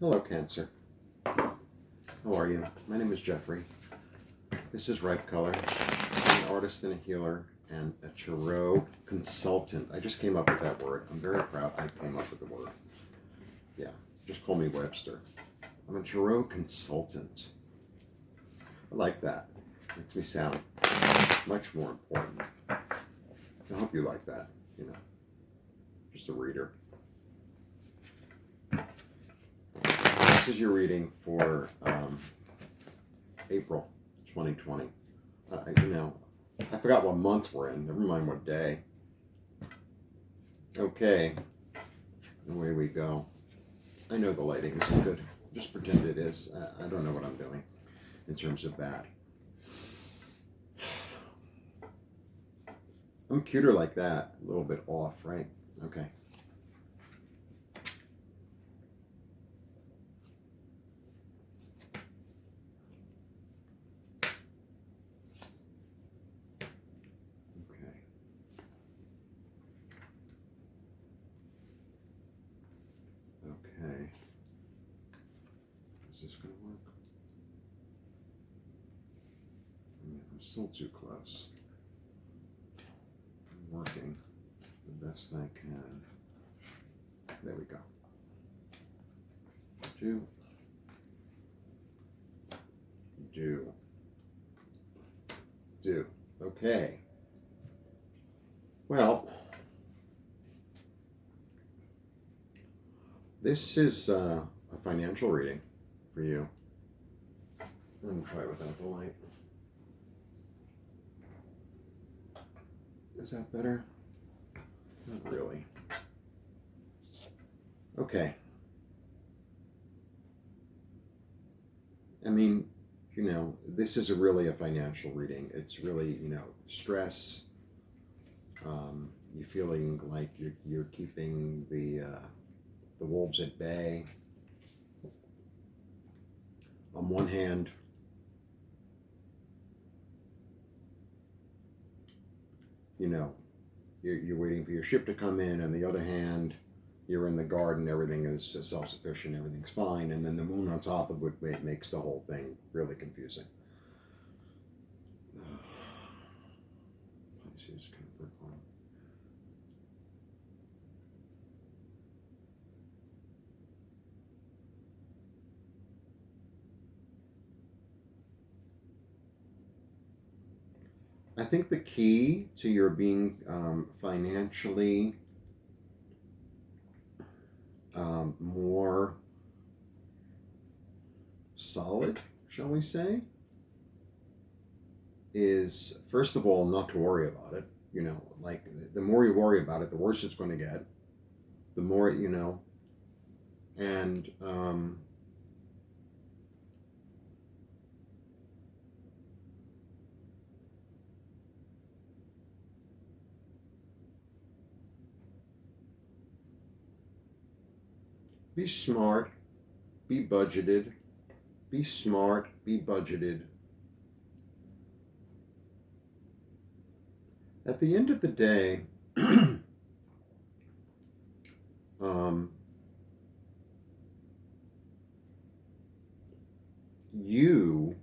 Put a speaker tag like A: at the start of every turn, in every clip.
A: Hello, Cancer. How are you? My name is Jeffrey. This is Ripe Color. I'm an artist and a healer and a tarot consultant. I just came up with that word. I'm very proud I came up with the word. Yeah, just call me Webster. I'm a tarot consultant. I like that. Makes me sound much more important. I hope you like that, just a reader. This is your reading for April 2020. I forgot what month we're in. Never mind what day. Okay, away we go. I know the lighting isn't good. Just pretend it is. I don't know what I'm doing in terms of that. I'm cuter like that. A little bit off, right? Okay. Okay. Okay. Is this going to work? I'm still too close. I'm working the best I can. There we go. Do. Okay. Well, this is a financial reading for you. I'm going to try without the light. Is that better? Not really. Okay. I mean, this is really a financial reading. It's really, stress. You feeling like you're keeping the wolves at bay. On one hand, you're waiting for your ship to come in. On the other hand, you're in the garden, everything is self-sufficient, everything's fine, and then the moon on top of it makes the whole thing really confusing. Pisces, Capricorn. I think the key to your being financially more solid, shall we say, is first of all not to worry about it. Like the more you worry about it, the worse it's going to get. The more and be smart, be budgeted, be smart, be budgeted. At the end of the day, you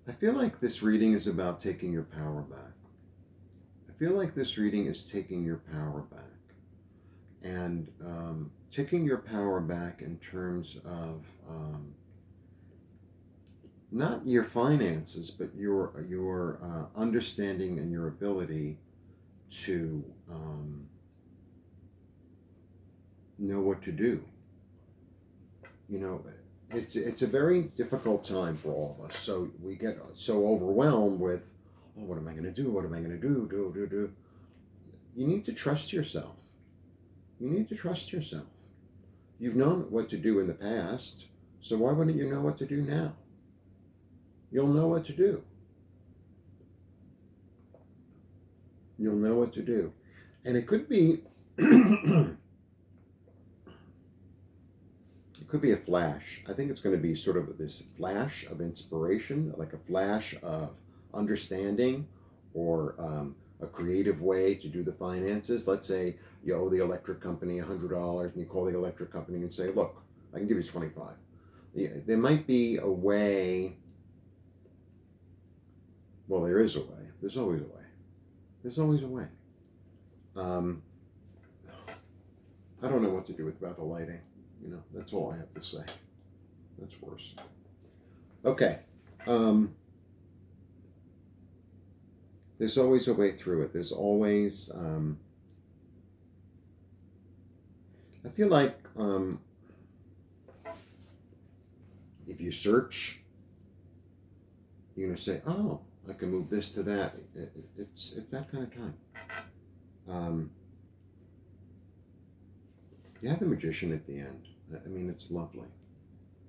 A: I feel like this reading is about taking your power back. I feel like this reading is taking your power back. And taking your power back in terms of not your finances, but your understanding and your ability to know what to do. It's a very difficult time for all of us. So we get so overwhelmed with, oh, what am I going to do? What am I going to do? Do. You need to trust yourself. You need to trust yourself. You've known what to do in the past, so why wouldn't you know what to do now? You'll know what to do. You'll know what to do. And it could be it could be a flash. I think it's going to be sort of this flash of inspiration, like a flash of understanding, or a creative way to do the finances. Let's say you owe the electric company $100 and you call the electric company and say, look, I can give you 25. Yeah, there might be a way. Well, there is a way. There's always a way. There's always a way. I don't know what to do about the lighting. That's all I have to say. That's worse. Okay. There's always a way through it. There's always, I feel like if you search, you're going to say, oh, I can move this to that. It's that kind of time. You have the magician at the end. I mean, it's lovely.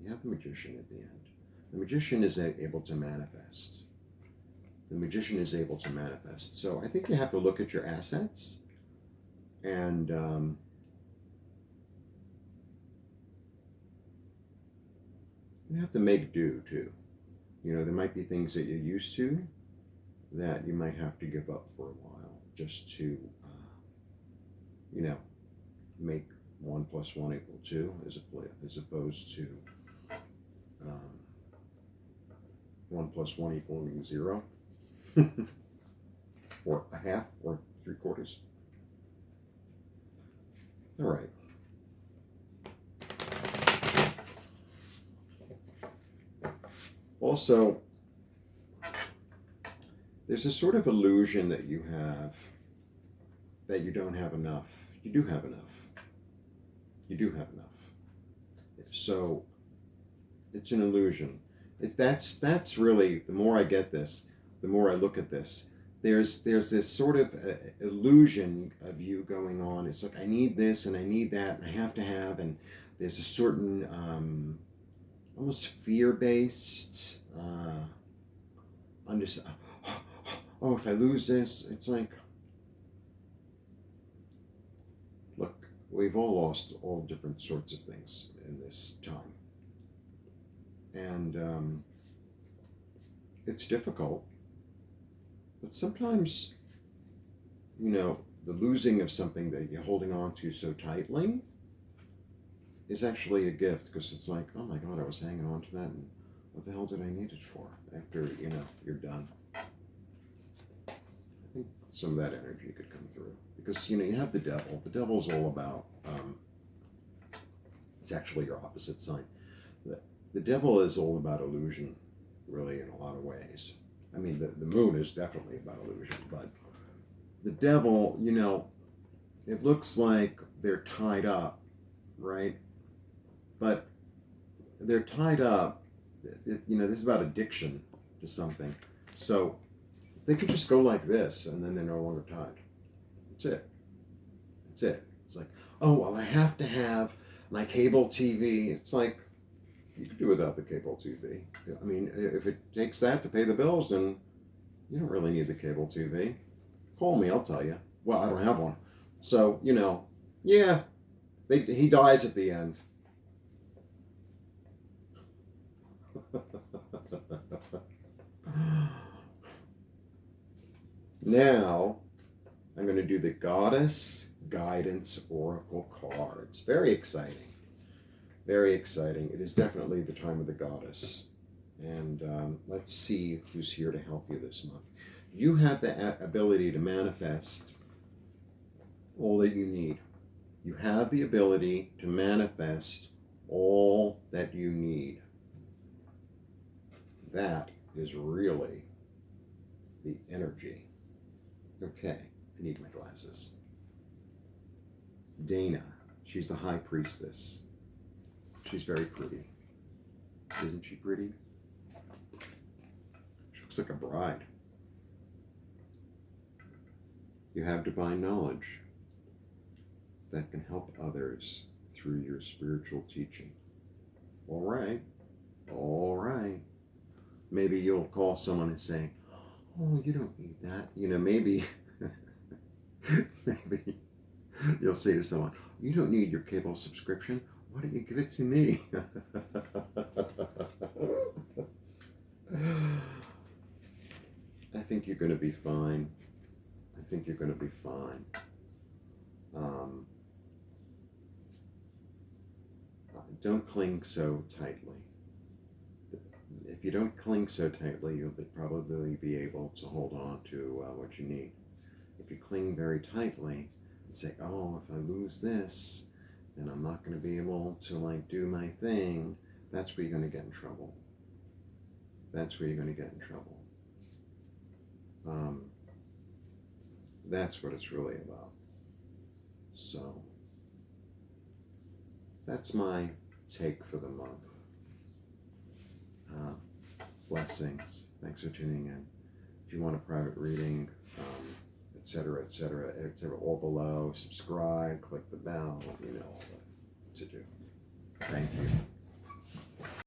A: You have the magician at the end. The magician is able to manifest. The magician is able to manifest. So I think you have to look at your assets and you have to make do too. There might be things that you're used to that you might have to give up for a while just to, make 1 + 1 = 2 as opposed to 1 + 1 = 0 or a half or 3/4. All right. Also, there's a sort of illusion that you have that you don't have enough. You do have enough. You do have enough. So it's an illusion. That's really, the more I get this, the more I look at this, there's this sort of illusion of you going on. It's like, I need this and I need that and I have to have, and there's a certain almost fear-based oh, if I lose this, it's like, look, we've all lost all different sorts of things in this time. And it's difficult. But sometimes, the losing of something that you're holding on to so tightly is actually a gift, because it's like, oh my God, I was hanging on to that, and what the hell did I need it for after, you're done. I think some of that energy could come through, because, you have the devil. The devil's all about, it's actually your opposite sign. The devil is all about illusion, really, in a lot of ways. I mean, the moon is definitely about illusion, but the devil, it looks like they're tied up, right? But they're tied up, this is about addiction to something. So they could just go like this, and then they're no longer tied. That's it. That's it. It's like, oh, well, I have to have my cable TV. It's like, you could do without the cable TV. I mean, if it takes that to pay the bills, then you don't really need the cable TV. Call me, I'll tell you. Well, I don't have one. So, yeah, he dies at the end. Now, I'm going to do the Goddess Guidance Oracle cards. Very exciting. Very exciting. It is definitely the time of the goddess. And let's see who's here to help you this month. You have the ability to manifest all that you need. You have the ability to manifest all that you need. That is really the energy. Okay, I need my glasses. Dana, she's the high priestess. She's very pretty. Isn't she pretty? She looks like a bride. You have divine knowledge that can help others through your spiritual teaching. All right. All right. Maybe you'll call someone and say, oh, you don't need that. Maybe maybe you'll say to someone, you don't need your cable subscription. Why don't you give it to me? I think you're going to be fine. I I think you're going to be fine. Don't cling so tightly. If you don't cling so tightly, you'll probably be able to hold on to what you need. If you cling very tightly and say, oh, if I lose this, then I'm not going to be able to like do my thing, that's where you're going to get in trouble. That's where you're going to get in trouble. That's what it's really about. So that's my take for the month. Blessings. Thanks for tuning in. If you want a private reading, etc., all below. Subscribe, click the bell, you know all that to do. Thank you.